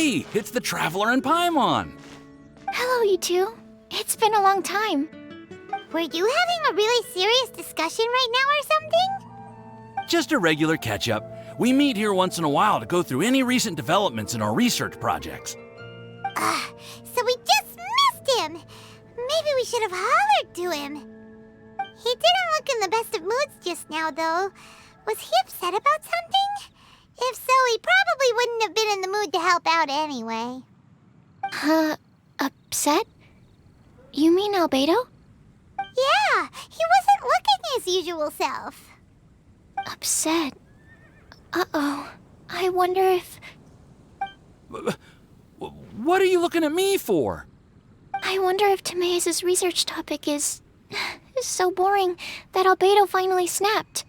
Hey, it's the Traveler and Paimon. Hello, you two. It's been a long time. Were you having a really serious discussion right now or something? Just a regular catch-up. We meet here once in a while to go through any recent developments in our research projects. So we just missed him. Maybe we should have hollered to him. He didn't look in the best of moods just now, though. Was he upset about something? If so, he probably wouldn't have been in the mood to help out anyway. Upset? You mean Albedo? Yeah, he wasn't looking his usual self. Upset? Uh-oh. I wonder if... What are you looking at me for? I wonder if Timaeus' research topic is so boring that Albedo finally snapped.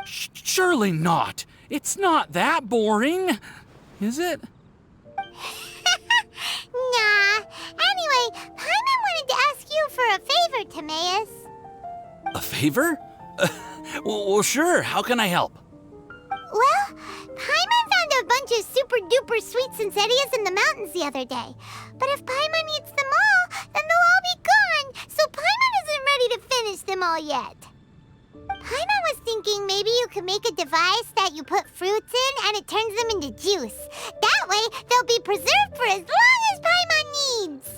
Surely not. It's not that boring, is it? Nah. Anyway, Paimon wanted to ask you for a favor, Timaeus. A favor? Well, sure. How can I help? Well, Paimon found a bunch of super-duper sweet Sincerias in the mountains the other day. But if Paimon eats them all, then they'll all be gone, so Paimon isn't ready to finish them all yet. Paimon was thinking maybe you could make a device that you put fruits in and it turns them into juice. That way, they'll be preserved for as long as Paimon needs.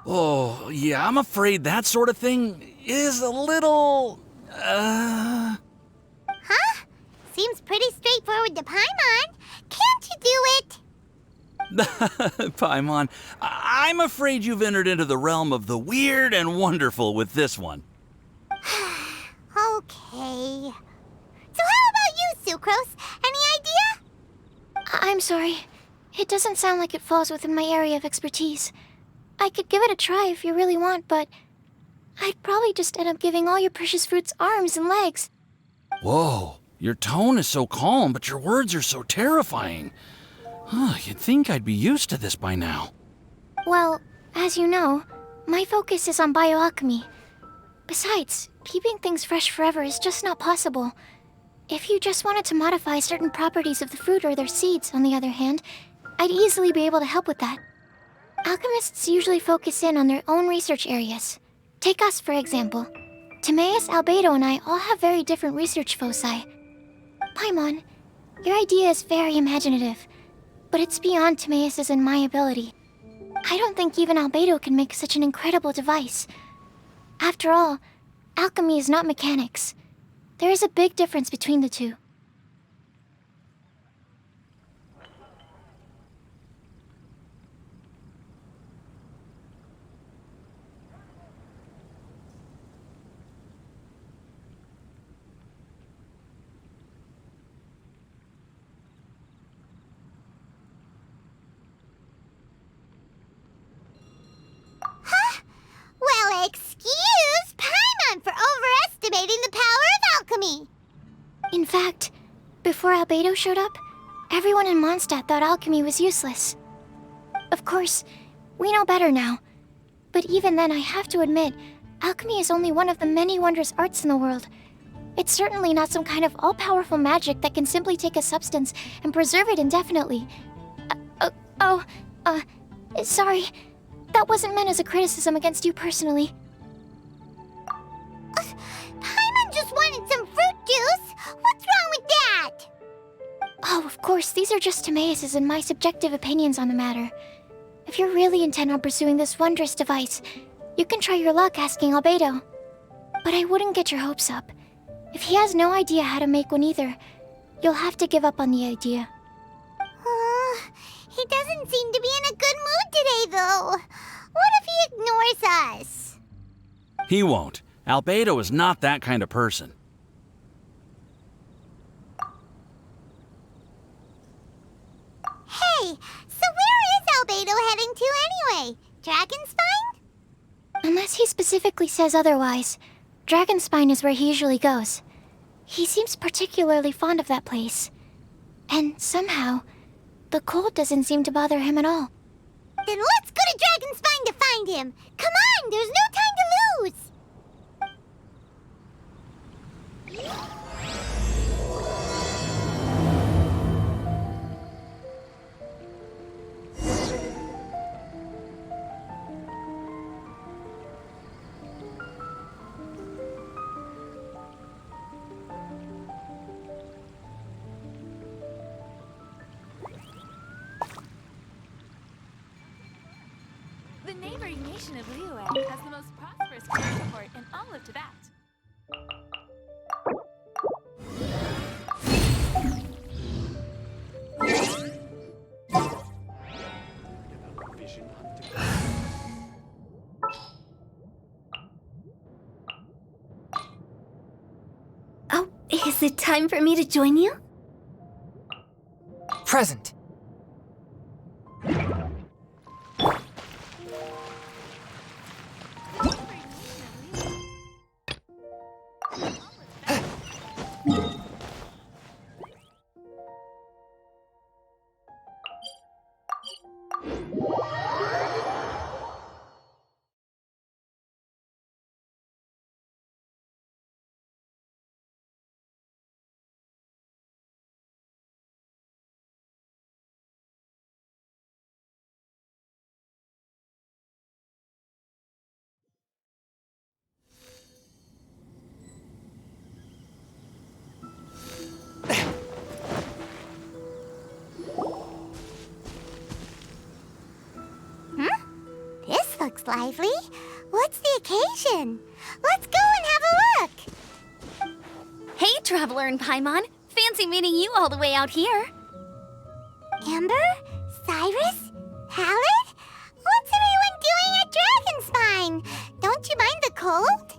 Oh, yeah, I'm afraid that sort of thing is a little... Huh? Seems pretty straightforward to Paimon. Can't you do it? Paimon, I'm afraid you've entered into the realm of the weird and wonderful with this one. Okay. So how about you, Sucrose? Any idea? I'm sorry. It doesn't sound like it falls within my area of expertise. I could give it a try if you really want, but I'd probably just end up giving all your precious fruits arms and legs. Whoa, your tone is so calm, but your words are so terrifying. You'd think I'd be used to this by now. Well, as you know, my focus is on bioalchemy. Besides, keeping things fresh forever is just not possible. If you just wanted to modify certain properties of the fruit or their seeds, on the other hand, I'd easily be able to help with that. Alchemists usually focus in on their own research areas. Take us, for example. Timaeus, Albedo, and I all have very different research foci. Paimon, your idea is very imaginative, but it's beyond Timaeus' and my ability. I don't think even Albedo can make such an incredible device. After all, alchemy is not mechanics. There is a big difference between the two. Well, excuse Paimon for overestimating the power of alchemy. In fact, before Albedo showed up, everyone in Mondstadt thought alchemy was useless. Of course, we know better now. But even then, I have to admit, alchemy is only one of the many wondrous arts in the world. It's certainly not some kind of all-powerful magic that can simply take a substance and preserve it indefinitely. Sorry. That wasn't meant as a criticism against you personally. Paimon just wanted some fruit juice. What's wrong with that? Oh, of course, these are just Timaeus' and my subjective opinions on the matter. If you're really intent on pursuing this wondrous device, you can try your luck asking Albedo. But I wouldn't get your hopes up. If he has no idea how to make one either, you'll have to give up on the idea. He doesn't seem to be in a good mood today, though. What if he ignores us? He won't. Albedo is not that kind of person. Hey, so where is Albedo heading to anyway? Dragonspine? Unless he specifically says otherwise, Dragonspine is where he usually goes. He seems particularly fond of that place. And somehow, the cold doesn't seem to bother him at all. Then let's go to Dragonspine to find him. Come on, there's no time to lose. neighboring nation of Liyue has the most prosperous career support in all of Tibet. Oh, is it time for me to join you? Present. This looks lively. What's the occasion? Let's go and have a look. Hey, Traveler and Paimon. Fancy meeting you all the way out here. Amber? Cyrus? Halid? What's everyone doing at Dragonspine? Don't you mind the cold?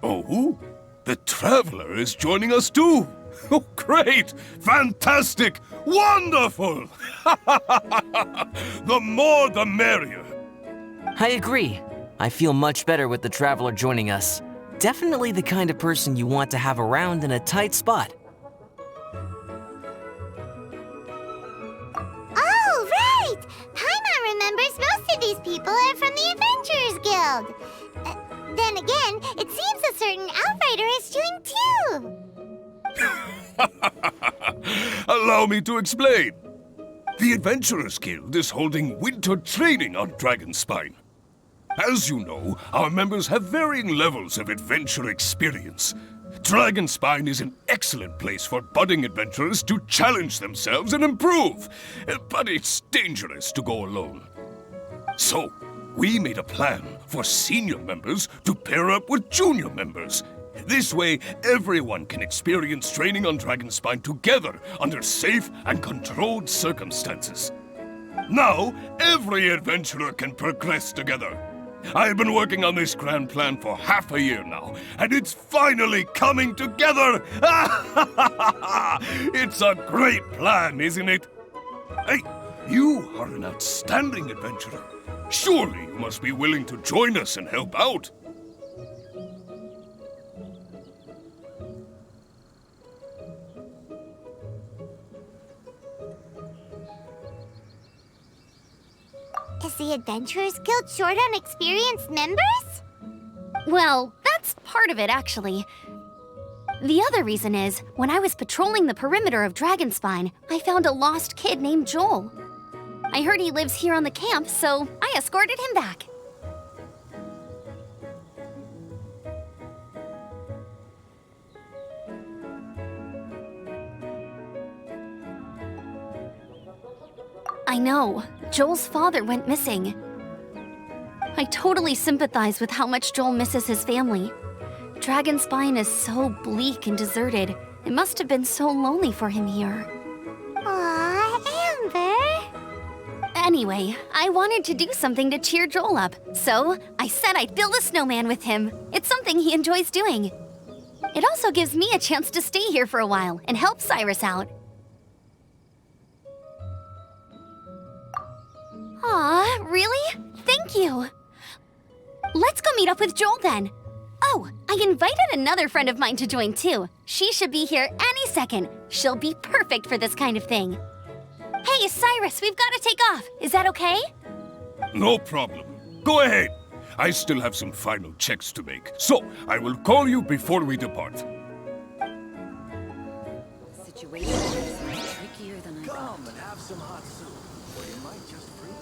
Oh, the Traveler is joining us too. Oh, great! Fantastic! Wonderful! The more the merrier. I agree. I feel much better with the Traveler joining us. Definitely the kind of person you want to have around in a tight spot. Oh, right! Paimon remembers most of these people are from the Adventurers Guild. Then again, it seems a certain Outrider is doing too. Allow me to explain. The Adventurers Guild is holding winter training on Dragonspine. As you know, our members have varying levels of adventure experience. Dragonspine is an excellent place for budding adventurers to challenge themselves and improve, but it's dangerous to go alone. So, we made a plan for senior members to pair up with junior members. This way, everyone can experience training on Dragonspine together under safe and controlled circumstances. Now, every adventurer can progress together. I've been working on this grand plan for half a year now, and it's finally coming together! It's a great plan, isn't it? Hey, you are an outstanding adventurer. Surely you must be willing to join us and help out. Is the Adventurers Guild short on experienced members? Well, that's part of it, actually. The other reason is, when I was patrolling the perimeter of Dragonspine, I found a lost kid named Joel. I heard he lives here on the camp, so I escorted him back. I know. Joel's father went missing. I totally sympathize with how much Joel misses his family. Dragonspine is so bleak and deserted. It must have been so lonely for him here. Aw, Amber. Anyway, I wanted to do something to cheer Joel up, so I said I'd build a snowman with him. It's something he enjoys doing. It also gives me a chance to stay here for a while and help Cyrus out. Aw, really? Thank you. Let's go meet up with Joel then. Oh, I invited another friend of mine to join too. She should be here any second. She'll be perfect for this kind of thing. Hey, Cyrus, we've got to take off. Is that okay? No problem. Go ahead. I still have some final checks to make, so I will call you before we depart. Situation is trickier than I thought. Come and have some hot soup, or you might just freeze.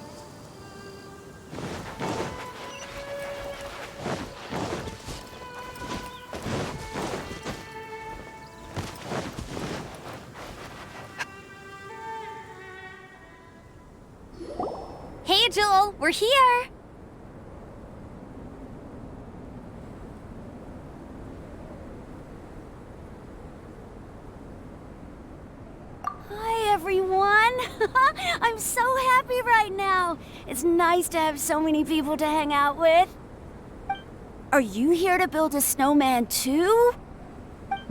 Hey, Joel, we're here. Hi, everyone. I'm so happy right now. It's nice to have so many people to hang out with. Are you here to build a snowman too?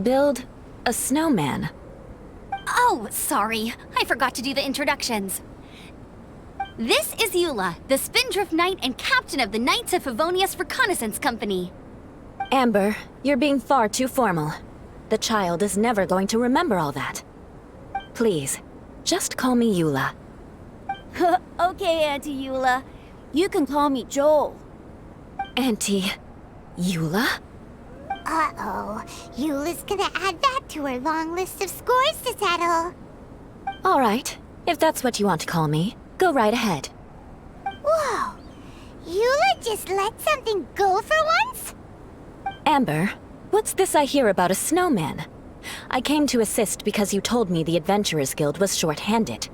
Build a snowman? Oh, sorry. I forgot to do the introductions. This is Eula, the Spindrift Knight and captain of the Knights of Favonius Reconnaissance Company. Amber, you're being far too formal. The child is never going to remember all that. Please, just call me Eula. Okay, Auntie Eula. You can call me Joel. Auntie Eula? Uh-oh. Eula's gonna add that to her long list of scores to settle. All right, if that's what you want to call me, go right ahead. Whoa! Eula just let something go for once? Amber, what's this I hear about a snowman? I came to assist because you told me the Adventurers Guild was short-handed.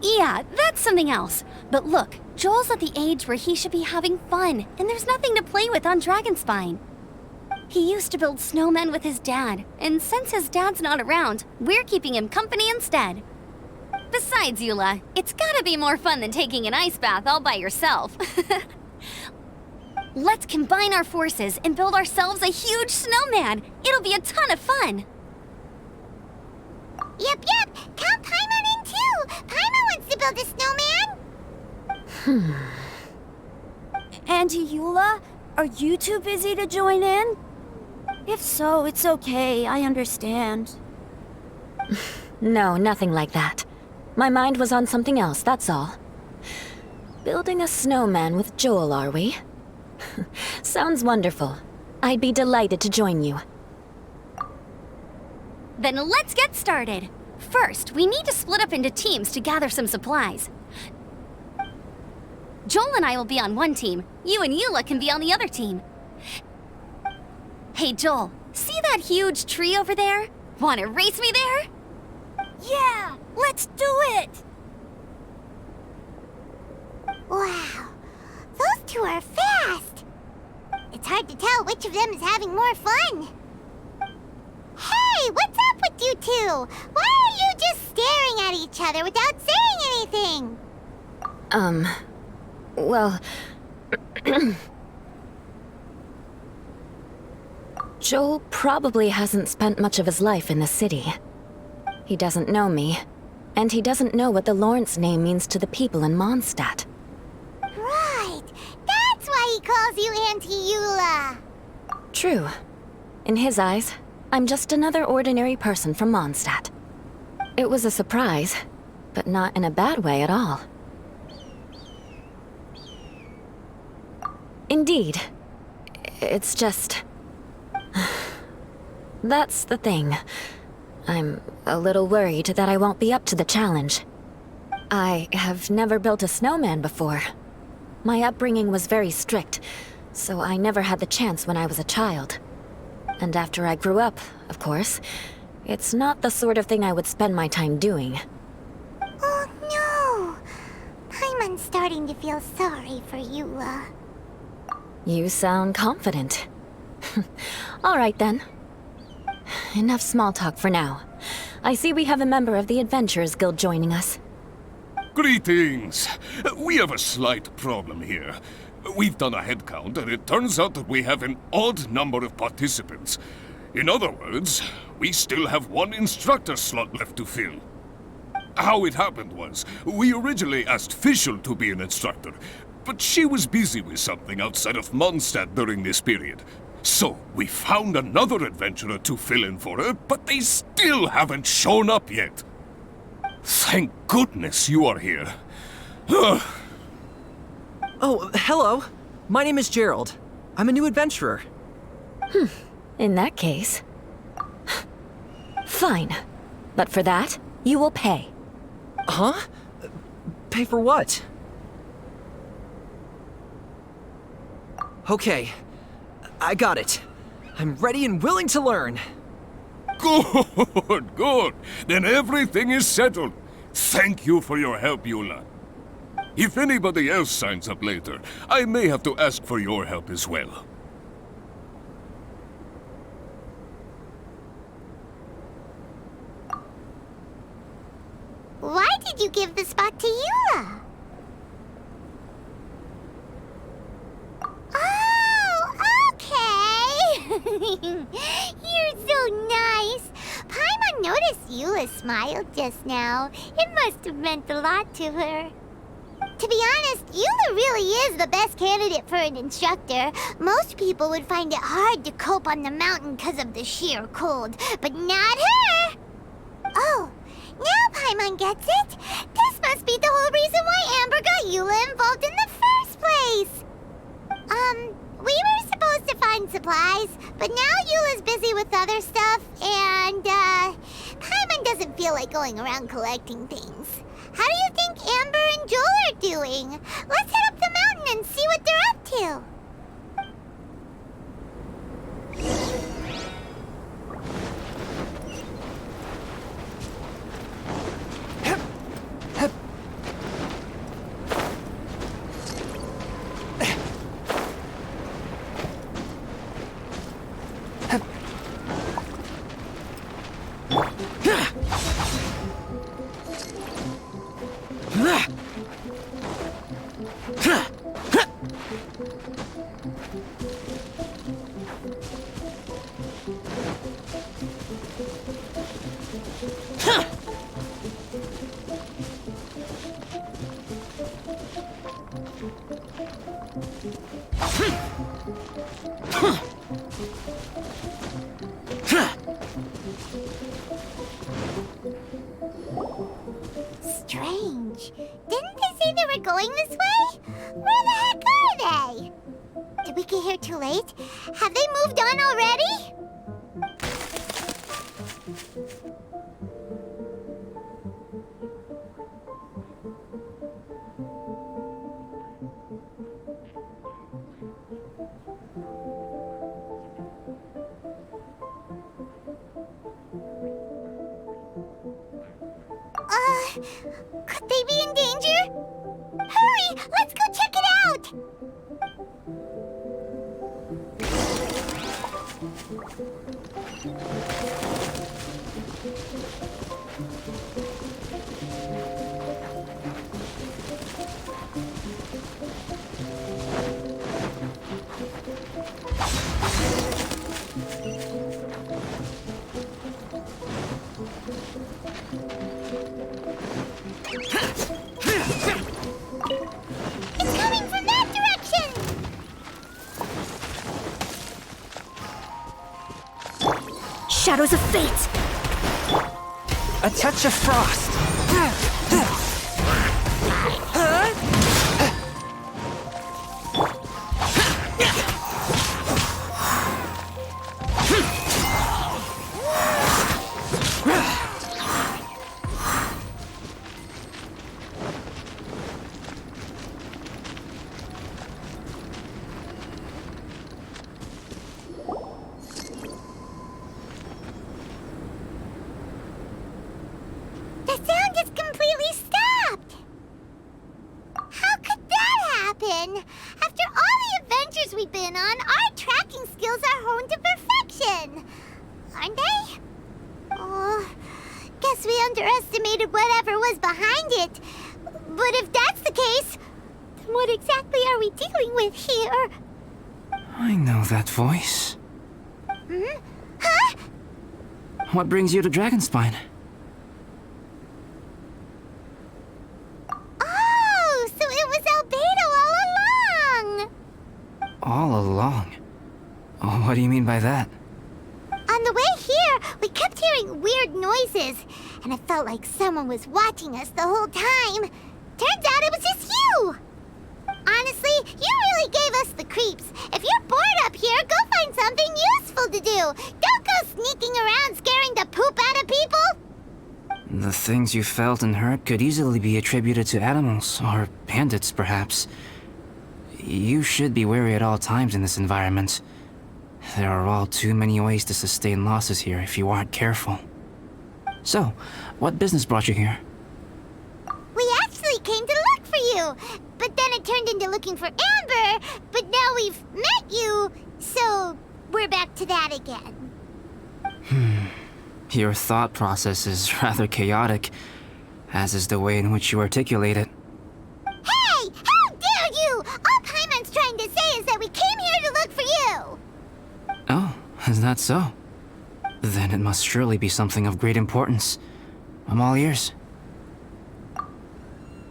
Yeah, that's something else. But look, Joel's at the age where he should be having fun, and there's nothing to play with on Dragonspine. He used to build snowmen with his dad, and since his dad's not around, we're keeping him company instead. Besides, Eula, it's gotta be more fun than taking an ice bath all by yourself. Let's combine our forces and build ourselves a huge snowman. It'll be a ton of fun. Yep. Count Paimon in too. Paimon wants to build a snowman. Auntie Eula, are you too busy to join in? If so, it's okay. I understand. No, nothing like that. My mind was on something else, that's all. Building a snowman with Joel, are we? Sounds wonderful. I'd be delighted to join you. Then let's get started. First, we need to split up into teams to gather some supplies. Joel and I will be on one team. You and Eula can be on the other team. Hey, Joel, see that huge tree over there? Wanna race me there? Yeah, let's do it! Wow. Those two are fast. It's hard to tell which of them is having more fun. Hey, what's up with you two? Why are you just staring at each other without saying anything? Well... Joel probably hasn't spent much of his life in the city. He doesn't know me, and he doesn't know what the Lawrence name means to the people in Mondstadt. Right. That's why he calls you Auntie Eula. True. In his eyes, I'm just another ordinary person from Mondstadt. It was a surprise, but not in a bad way at all. Indeed. It's just... That's the thing. I'm a little worried that I won't be up to the challenge. I have never built a snowman before. My upbringing was very strict, so I never had the chance when I was a child. And after I grew up, of course, it's not the sort of thing I would spend my time doing. Oh no! Paimon's starting to feel sorry for Eula. You sound confident. All right then. Enough small talk for now. I see we have a member of the Adventurers Guild joining us. Greetings. We have a slight problem here. We've done a head count, and it turns out that we have an odd number of participants. In other words, we still have one instructor slot left to fill. How it happened was, we originally asked Fischl to be an instructor, but she was busy with something outside of Mondstadt during this period. So, we found another adventurer to fill in for her, but they still haven't shown up yet. Thank goodness you are here. Oh, hello. My name is Gerald. I'm a new adventurer. In that case... Fine. But for that, you will pay. Huh? Pay for what? Okay. I got it. I'm ready and willing to learn. Good. Then everything is settled. Thank you for your help, Eula. If anybody else signs up later, I may have to ask for your help as well. Why did you give the spot to Eula? Oh, okay. You're so nice. Paimon noticed Eula smiled just now. It must have meant a lot to her. To be honest, Eula really is the best candidate for an instructor. Most people would find it hard to cope on the mountain because of the sheer cold, but not her! Oh, now Paimon gets it. This must be the whole reason why Amber got Eula involved in the first place. We were supposed to find supplies, but now Eula's busy with other stuff, and, Paimon doesn't feel like going around collecting things. How do you think Amber and Joel are doing? Let's head up the mountain and see what they're up to. Strange. Didn't they say they were going this way? Where the heck are they? Did we get here too late? Have they moved on already? Could they be in danger? Hurry! Let's go check it out! Shadows of fate! A touch of frost! The sound just completely stopped! How could that happen? After all the adventures we've been on, our tracking skills are honed to perfection! Aren't they? Oh, guess we underestimated whatever was behind it. But if that's the case, then what exactly are we dealing with here? I know that voice. Hmm? Huh? What brings you to Dragonspine? Oh, so it was Albedo all along! All along? Oh, what do you mean by that? On the way here, we kept hearing weird noises, and it felt like someone was watching us the whole time. Turns out it was just you! Honestly, you really gave us the creeps. If you're bored up here, go find something useful to do. Don't go sneaking around scaring the poop out of people. The things you felt and heard could easily be attributed to animals, or bandits, perhaps. You should be wary at all times in this environment. There are all too many ways to sustain losses here if you aren't careful. So, what business brought you here? We actually came to look for you. too. But then it turned into looking for Amber, but now we've met you, so we're back to that again. Your thought process is rather chaotic, as is the way in which you articulate it. Hey! How dare you! All Paimon's trying to say is that we came here to look for you! Oh, is that so? Then it must surely be something of great importance. I'm all ears.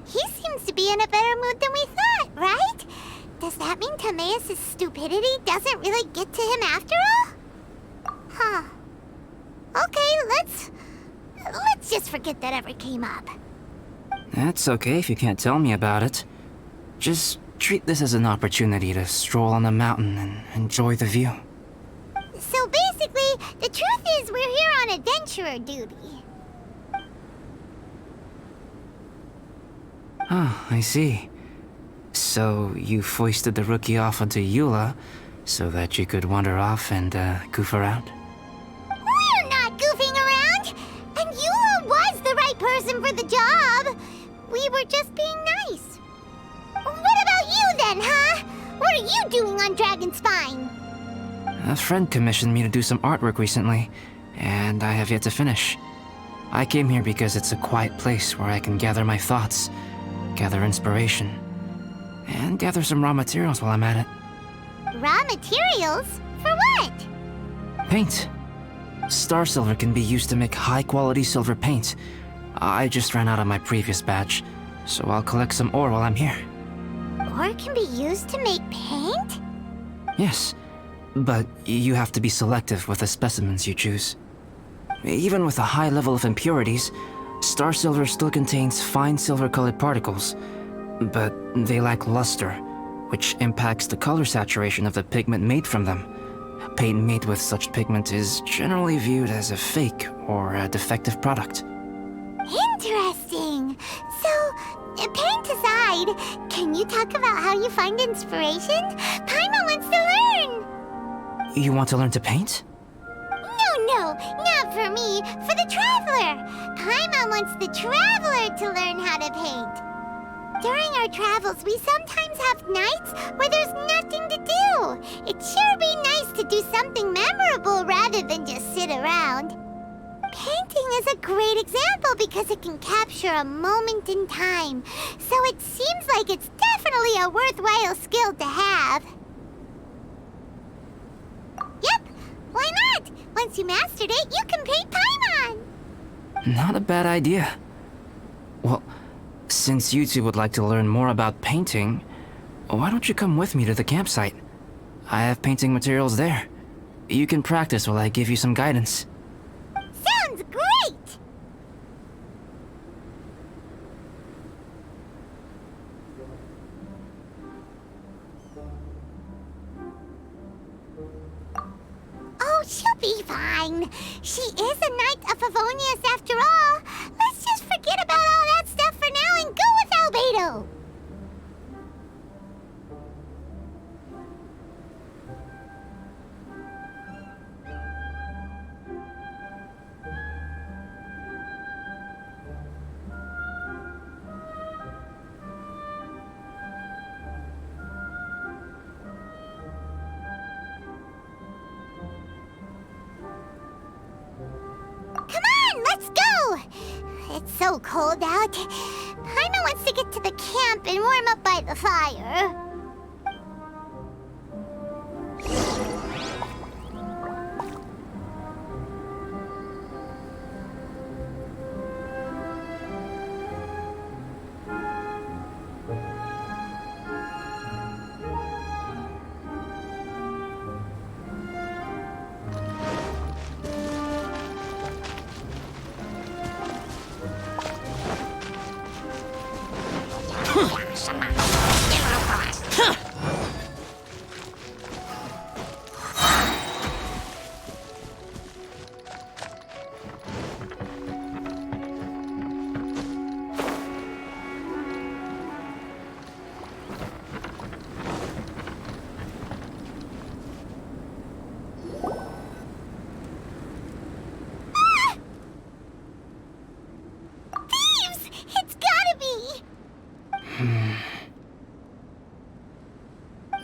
He seems to be in a better mood than we thought, right? Does that mean Timaeus' stupidity doesn't really get to him after all? Huh. Okay, let's just forget that ever came up. That's okay if you can't tell me about it. Just treat this as an opportunity to stroll on the mountain and enjoy the view. So basically, the truth is we're here on adventurer duty. Oh, I see. So you foisted the rookie off onto Eula so that you could wander off and goof around? We're not goofing around! And Eula was the right person for the job! We were just being nice. What about you then, huh? What are you doing on Dragonspine? A friend commissioned me to do some artwork recently, and I have yet to finish. I came here because it's a quiet place where I can gather my thoughts, gather inspiration, and gather some raw materials while I'm at it. Raw materials? For what? Paint. Star silver can be used to make high-quality silver paint. I just ran out of my previous batch, so I'll collect some ore while I'm here. Ore can be used to make paint? Yes, but you have to be selective with the specimens you choose. Even with a high level of impurities, star silver still contains fine silver-colored particles, but they lack luster, which impacts the color saturation of the pigment made from them. Paint made with such pigment is generally viewed as a fake or a defective product. Interesting. So, paint aside, can you talk about how you find inspiration? Paimon wants to learn. You want to learn to paint? No, not for me. For the Traveler. Paimon wants the Traveler to learn how to paint. During our travels, we sometimes have nights where there's nothing to do. It'd sure be nice to do something memorable rather than just sit around. Painting is a great example because it can capture a moment in time. So it seems like it's definitely a worthwhile skill to have. Yep, why not? Once you mastered it, you can paint Paimon. Not a bad idea. Well, since you two would like to learn more about painting, why don't you come with me to the campsite? I have painting materials there. You can practice while I give you some guidance. Sounds great! Oh, she'll be fine. She is a knight of Favonius after all. Let's just forget about all that stuff for now and go with Albedo. Come on, let's go! It's so cold out. Paimon wants to get to the camp and warm up by the fire.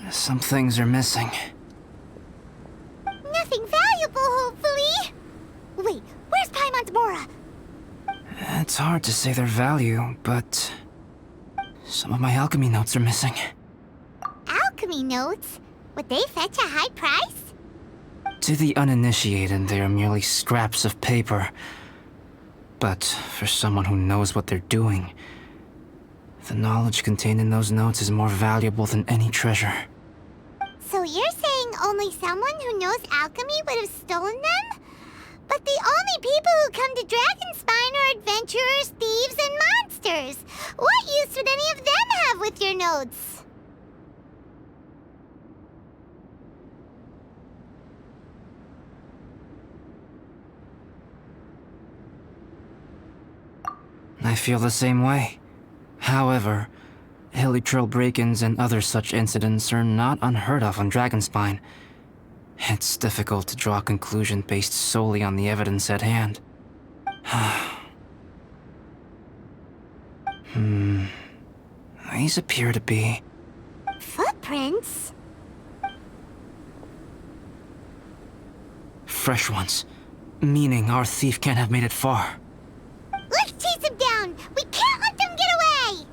Some things are missing. Nothing valuable, hopefully. Wait, where's Paimon's Mora? It's hard to say their value, but some of my alchemy notes are missing. Alchemy notes? Would they fetch a high price? To the uninitiated, they are merely scraps of paper. But for someone who knows what they're doing, the knowledge contained in those notes is more valuable than any treasure. So you're saying only someone who knows alchemy would have stolen them? But the only people who come to Dragonspine are adventurers, thieves, and monsters. What use would any of them have with your notes? I feel the same way. However, hilly trail break-ins and other such incidents are not unheard of on Dragonspine. It's difficult to draw a conclusion based solely on the evidence at hand. These appear to be... Footprints? fresh ones. Meaning our thief can't have made it far. Let's chase him down! We can't let them get away!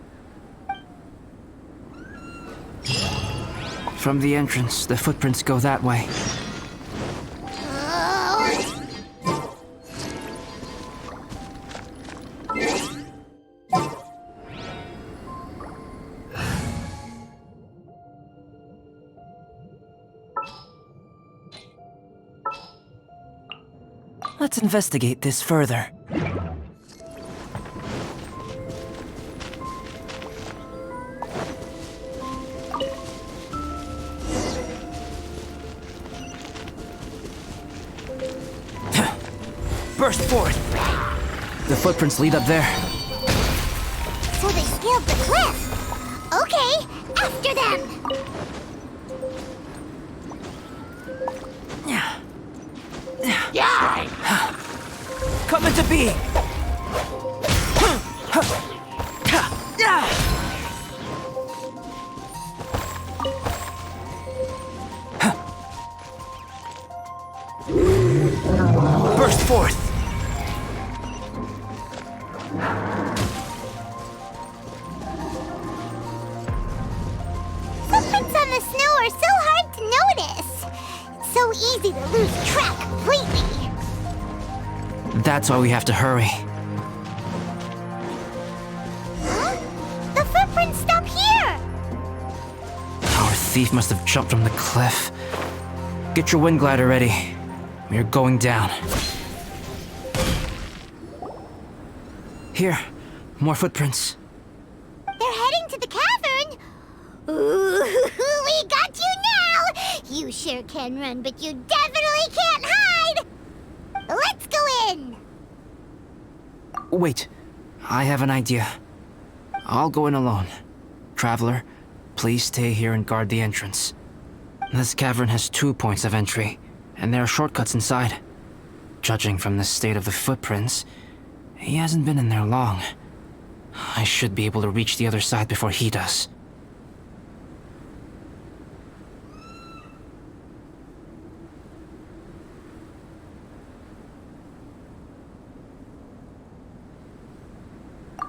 From the entrance, the footprints go that way. Let's investigate this further. Burst forth! The footprints lead up there. So they scaled the cliff! Okay, after them! Come into being! Burst forth! Footprints on the snow are so hard to notice. It's so easy to lose track completely. That's why we have to hurry. Huh? The footprints stop here! Our thief must have jumped from the cliff. Get your wind glider ready. We are going down. Here, more footprints. They're heading to the cavern. Ooh, we got you now! You sure can run, but you definitely can't hide! Let's go in! Wait, I have an idea. I'll go in alone. Traveler, please stay here and guard the entrance. This cavern has 2 points of entry, and there are shortcuts inside. Judging from the state of the footprints, he hasn't been in there long. I should be able to reach the other side before he does.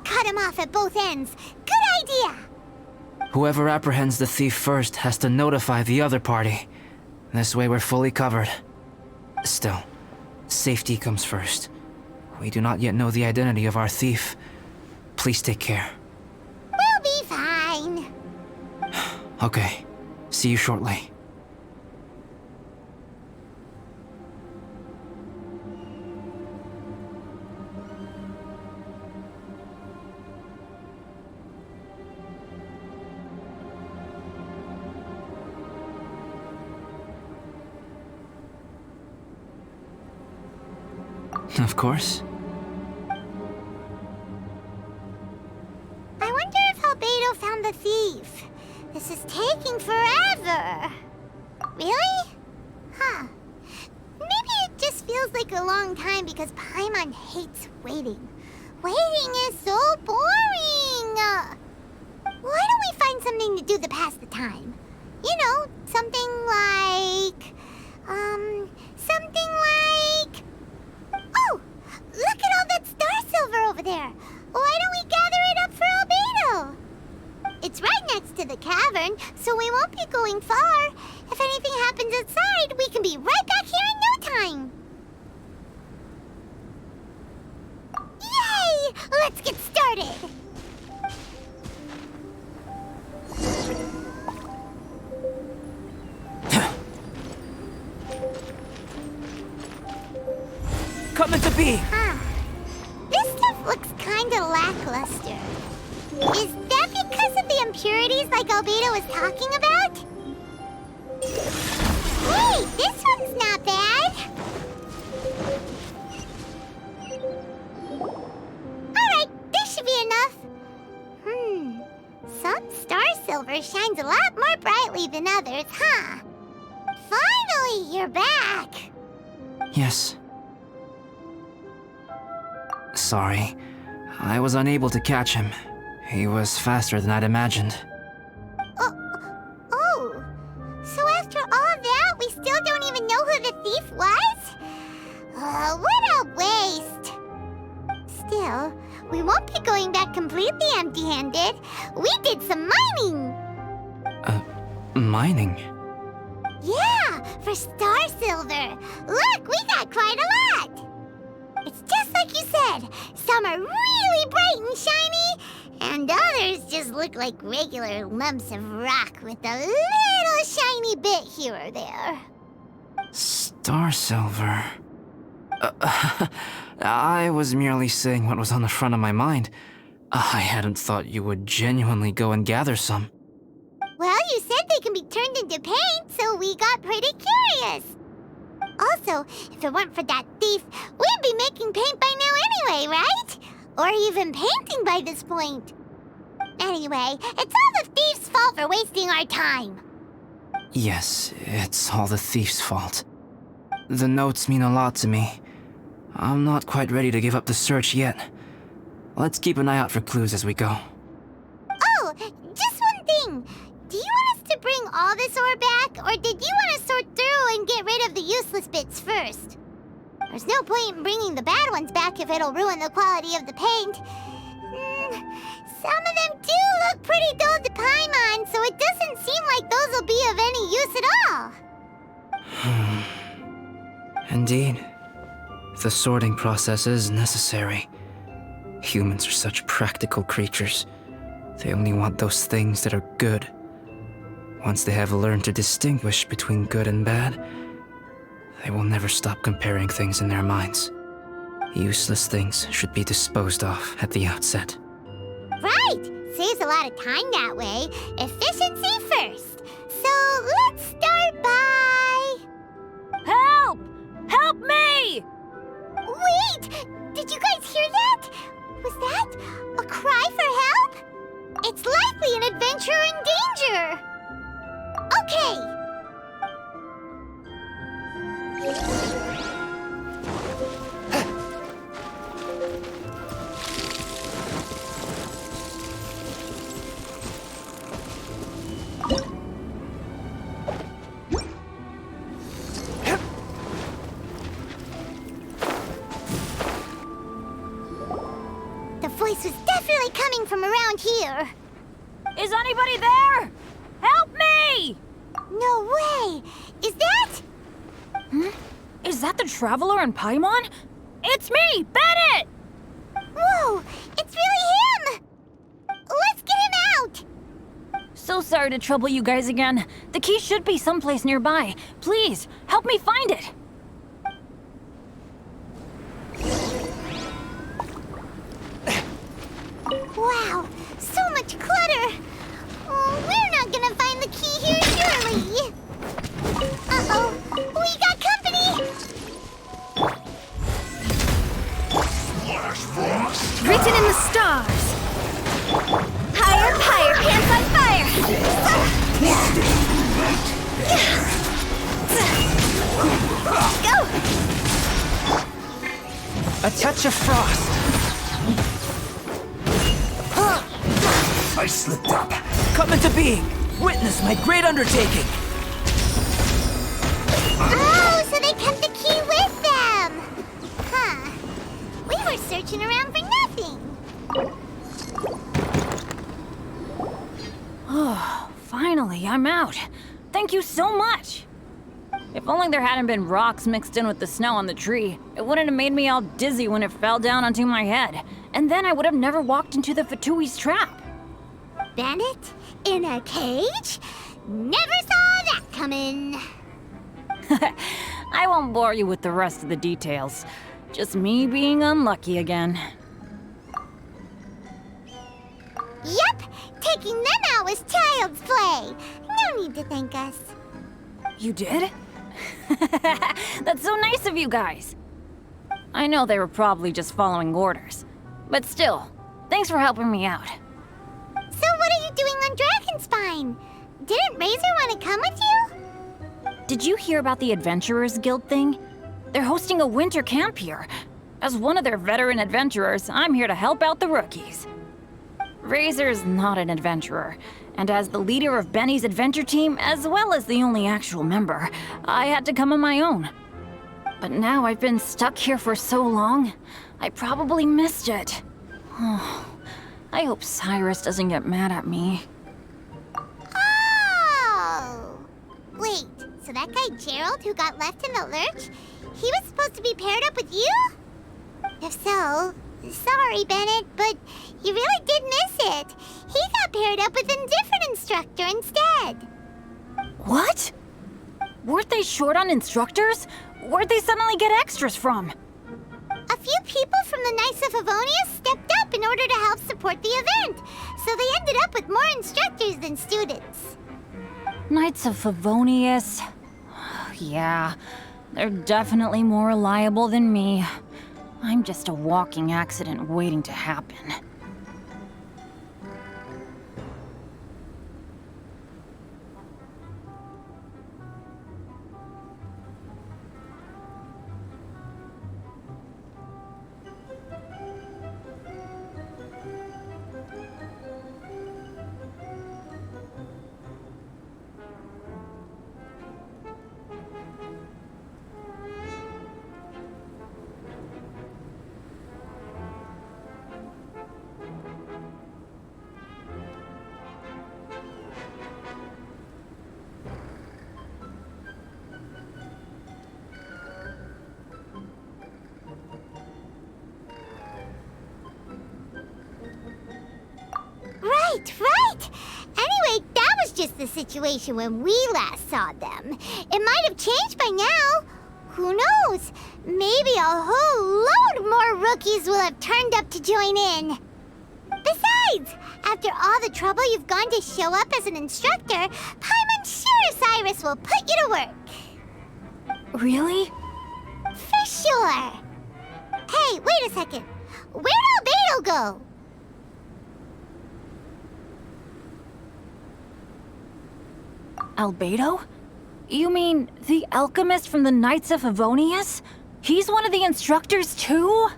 Cut him off at both ends. Good idea! Whoever apprehends the thief first has to notify the other party. This way we're fully covered. Still, safety comes first. We do not yet know the identity of our thief. Please take care. We'll be fine. Okay. See you shortly. Of course. I wonder if Albedo found the thief. This is taking forever. Really? Huh. Maybe it just feels like a long time because Paimon hates waiting. Waiting is so boring. Why do to pass the time. You know, something like... Oh! Look at all that star silver over there! Why don't we gather it up for Albedo? It's right next to the cavern, so we won't be going far. If anything happens outside, we can be right back here in no time. Yay! Let's get started! Coming to be! This stuff looks kinda lackluster. Is that because of the impurities like Albedo was talking about? Hey, this one's not bad! Alright, this should be enough. Some star silver shines a lot more brightly than others, huh? Finally, you're back! Yes. Sorry. I was unable to catch him. He was faster than I'd imagined. Oh, so after all that, we still don't even know who the thief was? What a waste! Still, we won't be going back completely empty-handed. We did some mining! Mining? Yeah, for star silver. Look, we got quite a lot! It's just like you said. Some are really bright and shiny, and others just look like regular lumps of rock with a little shiny bit here or there. Star silver. I was merely saying what was on the front of my mind. I hadn't thought you would genuinely go and gather some. Well, you said they can be turned into paint, so we got pretty curious. Also, if it weren't for that thief, we'd be making paint by now anyway, right? Or even painting by this point. Anyway, it's all the thief's fault for wasting our time. Yes, it's all the thief's fault. The notes mean a lot to me. I'm not quite ready to give up the search yet. Let's keep an eye out for clues as we go. Oh, just one thing. Do you want us to bring all this ore back, or did you want to sort through and get rid of the useless bits first? There's no point in bringing the bad ones back if it'll ruin the quality of the paint. Some of them do look pretty dull to Paimon, so it doesn't seem like those will be of any use at all. Indeed. The sorting process is necessary. Humans are such practical creatures. They only want those things that are good. Once they have learned to distinguish between good and bad, they will never stop comparing things in their minds. Useless things should be disposed of at the outset. Right! Saves a lot of time that way. Efficiency first. So let's start by... Help! Help me! Wait! Did you guys hear that? Was that a cry for help? It's likely an adventurer in danger! Okay! The voice was definitely coming from around here. Is anybody there? Help me! No way! Is that... Is that the Traveler in Paimon? It's me, Bennett! Whoa! It's really him! Let's get him out! So sorry to trouble you guys again. The key should be someplace nearby. Please, help me find it. Wow, so much clutter! Oh, we're not gonna find the key here, surely! Uh-oh, we got company! Flash frost! Written in the stars. Higher, higher, pants on fire. A Go! touch of frost. I slipped up. Come into being! Witness my great undertaking! Oh, so they kept the key with them! Huh. We were searching around for nothing. Oh, finally, I'm out. Thank you so much. If only there hadn't been rocks mixed in with the snow on the tree, it wouldn't have made me all dizzy when it fell down onto my head. And then I would have never walked into the Fatui's trap. Bennett? In a cage? Never saw that coming. I won't bore you with the rest of the details. Just me being unlucky again. Yep, taking them out was child's play. No need to thank us. You did? That's so nice of you guys. I know they were probably just following orders. But still, thanks for helping me out. So what are you doing on Dragonspine? Didn't Razor want to come with you? Did you hear about the Adventurers Guild thing? They're hosting a winter camp here. As one of their veteran adventurers, I'm here to help out the rookies. Razor's not an adventurer, and as the leader of Benny's adventure team, as well as the only actual member, I had to come on my own. But now I've been stuck here for so long, I probably missed it. Oh, I hope Cyrus doesn't get mad at me. Oh! Wait, so that guy Gerald who got left in the lurch, he was supposed to be paired up with you? If so, sorry, Bennett, but you really did miss it. He got paired up with a different instructor instead. What? Weren't they short on instructors? Where'd they suddenly get extras from? A few people from the Knights of Favonius stepped up in order to help support the event, so they ended up with more instructors than students. Knights of Favonius? Yeah, they're definitely more reliable than me. I'm just a walking accident waiting to happen. Right! Anyway, that was just the situation when we last saw them. It might have changed by now. Who knows? Maybe a whole load more rookies will have turned up to join in. Besides, after all the trouble you've gone to show up as an instructor, Paimon's sure Cyrus will put you to work. Really? For sure. Hey, wait a second. Where'd Albedo go? Albedo? You mean the alchemist from the Knights of Favonius? He's one of the instructors too?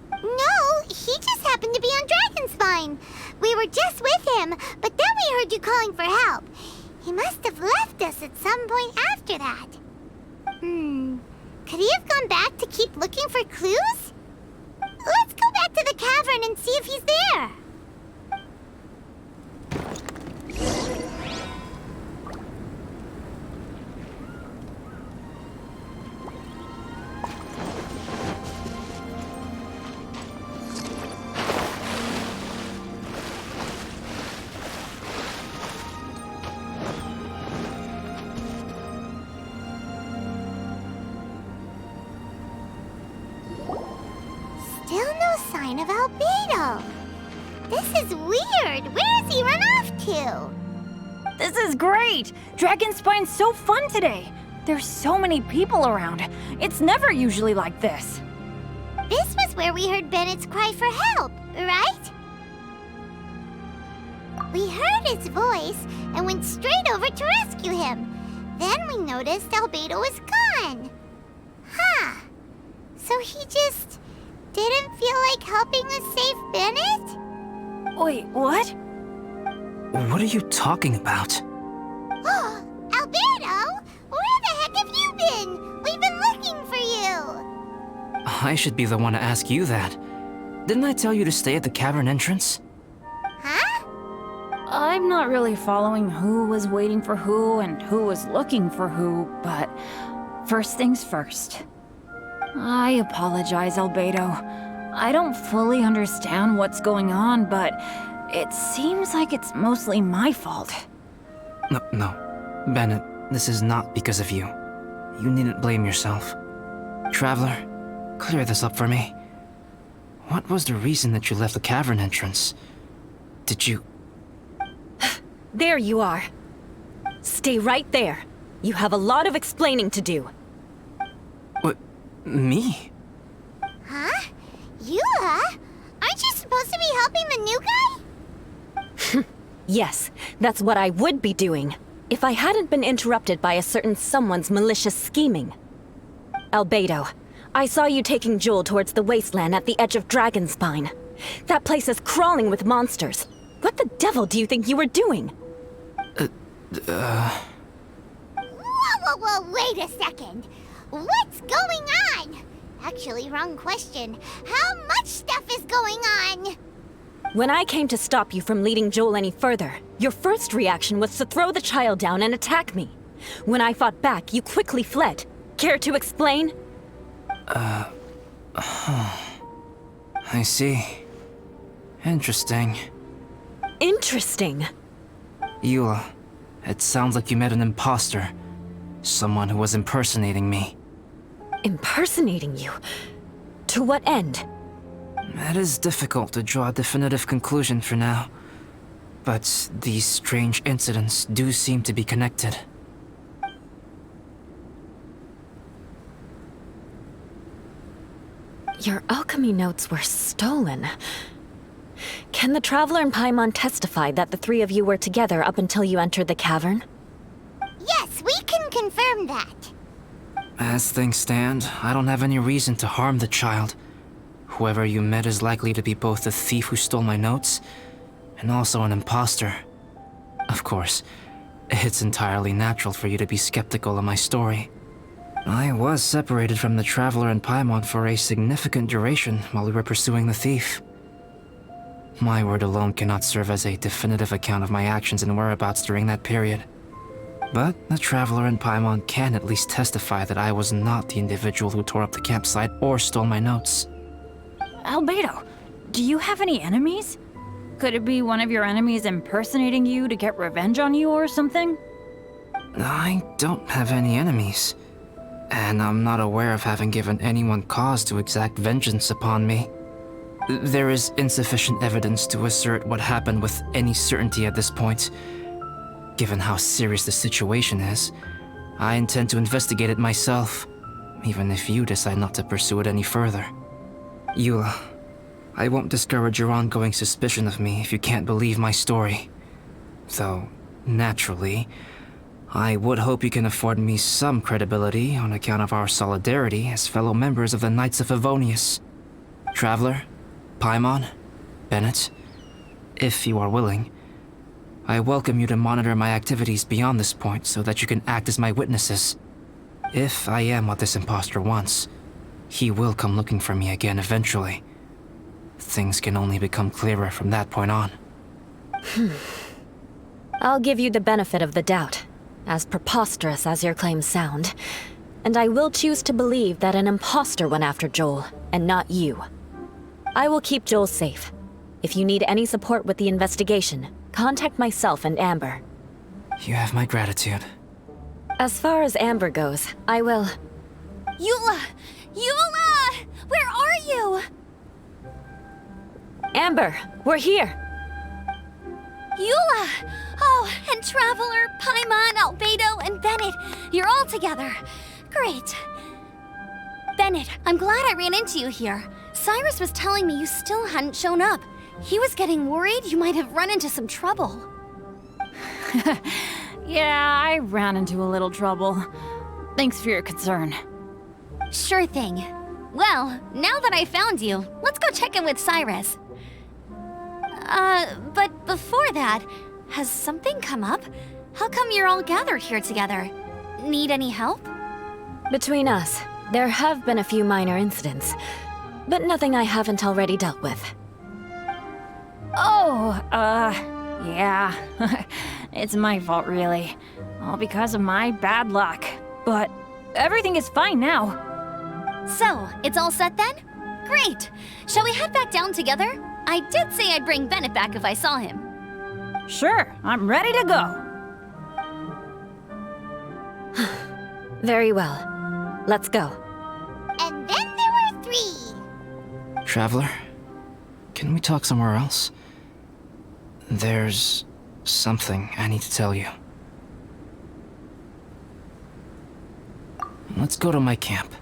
No, he just happened to be on Dragonspine. We were just with him, but then we heard you calling for help. He must have left us at some point after that. Could he have gone back to keep looking for clues? Let's go back to the cavern and see if he's there. Still no sign of Albedo. This is weird. Where has he run off to? This is great! Dragonspine's so fun today! There's so many people around. It's never usually like this. This was where we heard Bennett's cry for help, right? We heard his voice and went straight over to rescue him. Then we noticed Albedo was gone. Huh. So he just didn't feel like helping us save Bennett? Wait, what? What are you talking about? Oh, Alberto! Where the heck have you been? We've been looking for you! I should be the one to ask you that. Didn't I tell you to stay at the cavern entrance? Huh? I'm not really following who was waiting for who and who was looking for who, but first things first. I apologize, Albedo. I don't fully understand what's going on, but it seems like it's mostly my fault. No. Bennett, this is not because of you. You needn't blame yourself. Traveler, clear this up for me. What was the reason that you left the cavern entrance? Did you... There you are. Stay right there. You have a lot of explaining to do. What? Me? Huh? Eula? Aren't you supposed to be helping the new guy? Yes, that's what I would be doing, if I hadn't been interrupted by a certain someone's malicious scheming. Albedo, I saw you taking Joel towards the wasteland at the edge of Dragonspine. That place is crawling with monsters. What the devil do you think you were doing? Whoa, wait a second. What's going on? Actually, wrong question. How much stuff is going on? When I came to stop you from leading Joel any further, your first reaction was to throw the child down and attack me. When I fought back, you quickly fled. Care to explain? I see. Interesting. Interesting. Eula, it sounds like you met an imposter. Someone who was impersonating me. Impersonating you? To what end? It is difficult to draw a definitive conclusion for now. But these strange incidents do seem to be connected. Your alchemy notes were stolen. Can the Traveler and Paimon testify that the three of you were together up until you entered the cavern? Yes, we can confirm that. As things stand, I don't have any reason to harm the child. Whoever you met is likely to be both the thief who stole my notes and also an imposter. Of course, it's entirely natural for you to be skeptical of my story. I was separated from the Traveler and Paimon for a significant duration while we were pursuing the thief. My word alone cannot serve as a definitive account of my actions and whereabouts during that period. But the Traveler and Paimon can at least testify that I was not the individual who tore up the campsite or stole my notes. Albedo, do you have any enemies? Could it be one of your enemies impersonating you to get revenge on you or something? I don't have any enemies. And I'm not aware of having given anyone cause to exact vengeance upon me. There is insufficient evidence to assert what happened with any certainty at this point. Given how serious the situation is, I intend to investigate it myself, even if you decide not to pursue it any further. Eula, I won't discourage your ongoing suspicion of me if you can't believe my story. Though, naturally, I would hope you can afford me some credibility on account of our solidarity as fellow members of the Knights of Favonius. Traveler, Paimon, Bennett, if you are willing, I welcome you to monitor my activities beyond this point so that you can act as my witnesses. If I am what this imposter wants, he will come looking for me again eventually. Things can only become clearer from that point on. I'll give you the benefit of the doubt, as preposterous as your claims sound. And I will choose to believe that an imposter went after Joel, and not you. I will keep Joel safe. If you need any support with the investigation, contact myself and Amber. You have my gratitude. As far as Amber goes, I will... Eula! Eula! Where are you? Amber, we're here! Eula! Oh, and Traveler, Paimon, Albedo, and Bennett. You're all together. Great. Bennett, I'm glad I ran into you here. Cyrus was telling me you still hadn't shown up. He was getting worried you might have run into some trouble. Yeah, I ran into a little trouble. Thanks for your concern. Sure thing. Well, now that I found you, let's go check in with Cyrus. But before that, Has something come up? How come you're all gathered here together? Need any help? Between us, there have been a few minor incidents, but nothing I haven't already dealt with. Oh, yeah. It's my fault, really. All because of my bad luck. But everything is fine now. So, it's all set then? Great! Shall we head back down together? I did say I'd bring Bennett back if I saw him. Sure, I'm ready to go. Very well. Let's go. And then there were 3. Traveler, can we talk somewhere else? There's something I need to tell you. Let's go to my camp.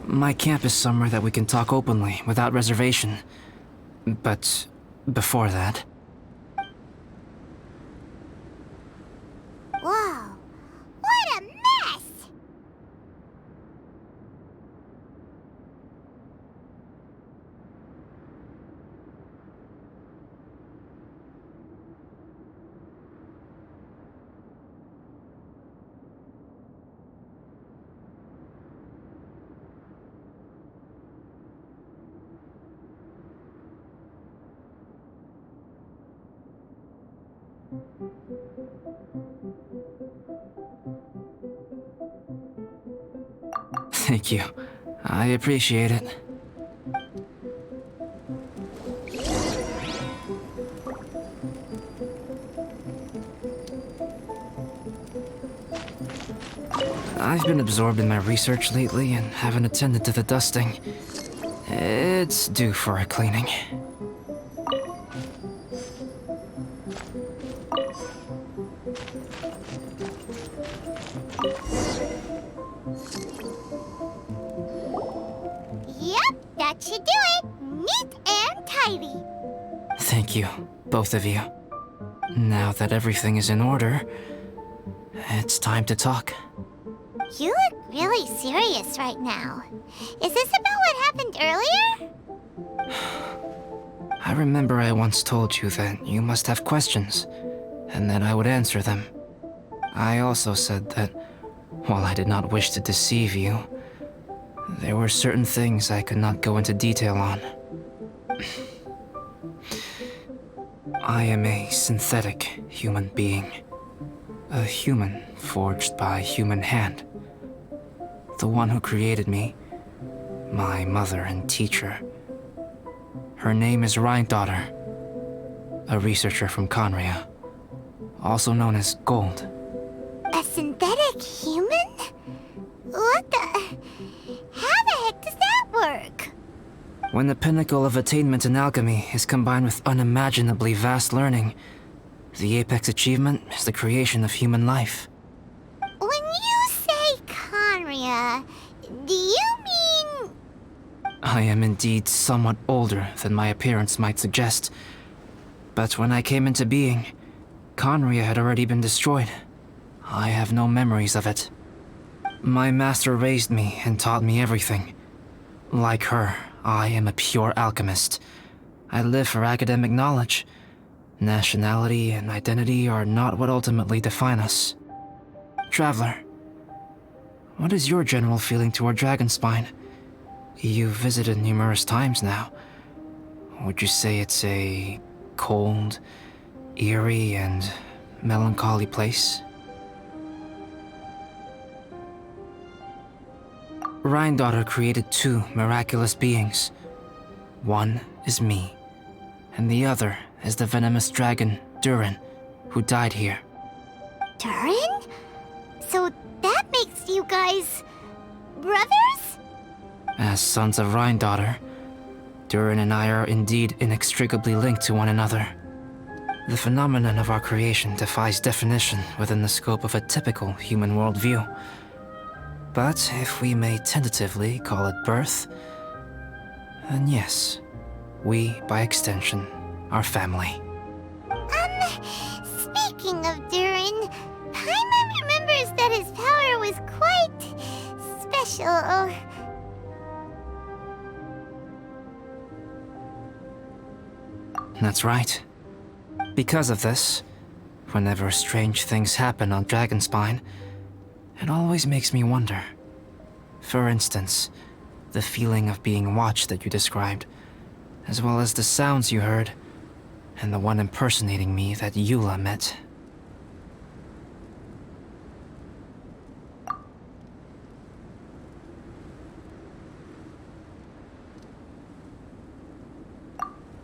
My camp is somewhere that we can talk openly, without reservation. But before that... Whoa, what a mess! Thank you. I appreciate it. I've been absorbed in my research lately and haven't attended to the dusting. It's due for a cleaning. Yep, that should do it. Neat and tidy. Thank you, both of you. Now that everything is in order, it's time to talk. You look really serious right now. Is this about what happened earlier? I remember I once told you that you must have questions, and that I would answer them. I also said that, while I did not wish to deceive you, there were certain things I could not go into detail on. I am a synthetic human being. A human forged by human hand. The one who created me, my mother and teacher. Her name is Rhine-daughter, a researcher from Conria, also known as Gold. A synthetic human? What the... How the heck does that work? When the pinnacle of attainment in alchemy is combined with unimaginably vast learning, the apex achievement is the creation of human life. When you say Conria, do you mean... I am indeed somewhat older than my appearance might suggest. But when I came into being, Conria had already been destroyed. I have no memories of it. My master raised me and taught me everything. Like her, I am a pure alchemist. I live for academic knowledge. Nationality and identity are not what ultimately define us. Traveler, what is your general feeling toward Dragonspine? You've visited numerous times now. Would you say it's a cold, eerie, and melancholy place? Rhine-daughter created two miraculous beings. One is me, and the other is the venomous dragon, Durin, who died here. Durin? So that makes you guys... brothers? As sons of Rhine-daughter, Durin and I are indeed inextricably linked to one another. The phenomenon of our creation defies definition within the scope of a typical human worldview. But if we may tentatively call it birth, then yes, we, by extension, are family. Speaking of Durin, Paimon remembers that his power was quite... special. That's right. Because of this, whenever strange things happen on Dragonspine, it always makes me wonder. For instance, the feeling of being watched that you described, as well as the sounds you heard, and the one impersonating me that Eula met.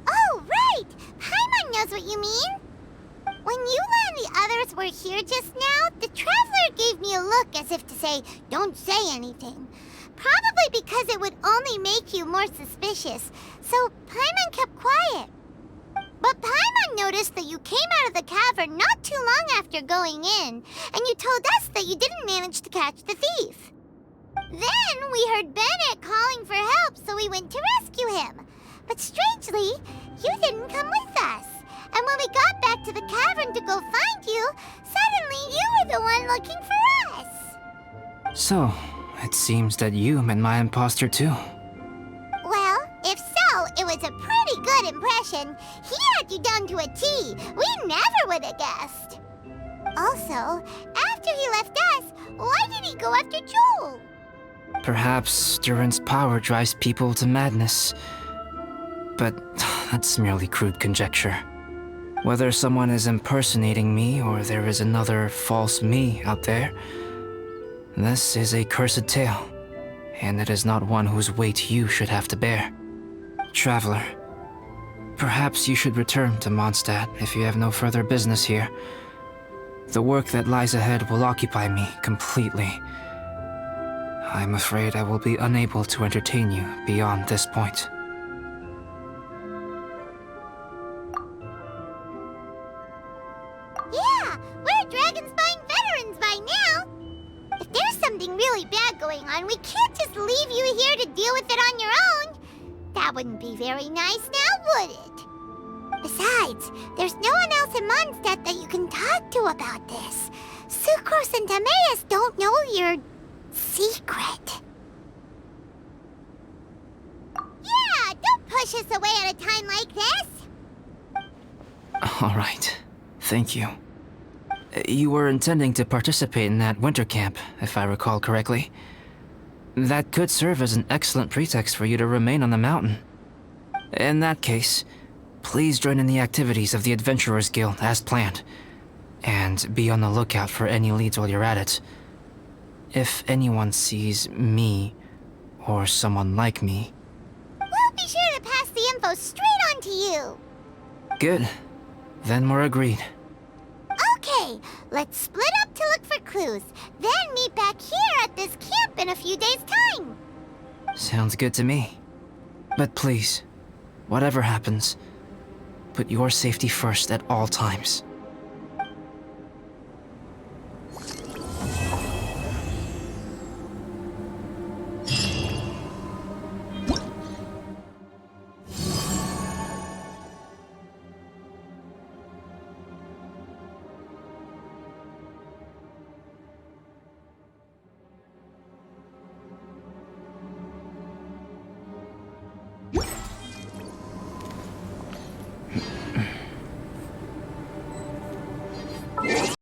Oh, right! Paimon knows what you mean! When Eula and the others were here just now, the Traveler gave me a look as if to say, don't say anything. Probably because it would only make you more suspicious, so Paimon kept quiet. But Paimon noticed that you came out of the cavern not too long after going in, and you told us that you didn't manage to catch the thief. Then we heard Bennett calling for help, so we went to rescue him. But strangely, you didn't come with us. And when we got back to the cavern to go find you, suddenly you were the one looking for us. So, it seems that you met my imposter too. Well, if so, it was a pretty good impression. He had you down to a T. We never would have guessed. Also, after he left us, why did he go after Joel? Perhaps Durin's power drives people to madness. But that's merely crude conjecture. Whether someone is impersonating me or there is another false me out there, this is a cursed tale, and it is not one whose weight you should have to bear. Traveler, perhaps you should return to Mondstadt if you have no further business here. The work that lies ahead will occupy me completely. I'm afraid I will be unable to entertain you beyond this point. Yeah, we're Dragonspine veterans by now. If there's something really bad going on, we can't just leave you here to deal with it on your own. That wouldn't be very nice now, would it? Besides, there's no one else in Mondstadt that you can talk to about this. Sucrose and Timaeus don't know your secret. Yeah, don't push us away at a time like this. All right. Thank you. You were intending to participate in that winter camp, if I recall correctly. That could serve as an excellent pretext for you to remain on the mountain. In that case, please join in the activities of the Adventurers Guild as planned, and be on the lookout for any leads while you're at it. If anyone sees me, or someone like me... We'll be sure to pass the info straight on to you. Good. Then we're agreed. Okay, let's split up to look for clues, then meet back here at this camp in a few days' time. Sounds good to me. But please, whatever happens, put your safety first at all times. Huh?